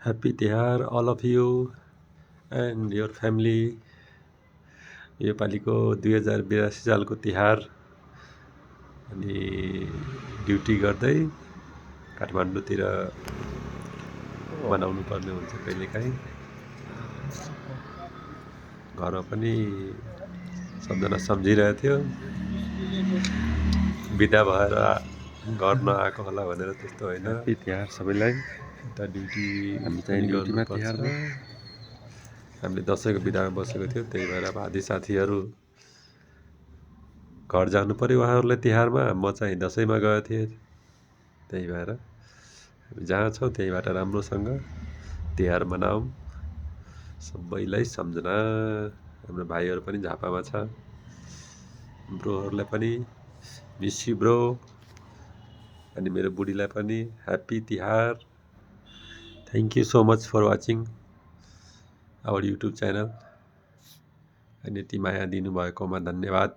Happy Tihar, all of you and your family. यो पालिको 2082 सालको तिहार अनि ड्युटी गर्दै काठमाडौँतिर मनाउनु पर्ने हुन्छ कहिलेकाहीँ। घरमा पनि सबजना सम्झिरहेको थियो, बिदा भएर घर नआएको होला भनेर। त्यस्तो होइन, हेप्पी तिहार सबैलाई। यता ड्युटी हामी चाहिँ ड्युटीमा तिहारमा। हामीले दसैँको बिदामा बसेको थियो, त्यही भएर अब आधी साथीहरू घर जानु पर्यो उहाँहरूले तिहारमा। म चाहिँ दसैँमा गएको थिएँ, त्यही भएर हामी जहाँ छौँ त्यहीबाट राम्रोसँग तिहार मनाऊँ। सबैलाई सम्झना। हाम्रो भाइहरू पनि झापामा छ, ब्रोहरूलाई पनि मिस यु ब्रो। अनि मेरो बुढीलाई पनि happy Tihar. Thank you so much for watching our YouTube channel. अनि यति माया दिनुभएकोमा धन्यवाद।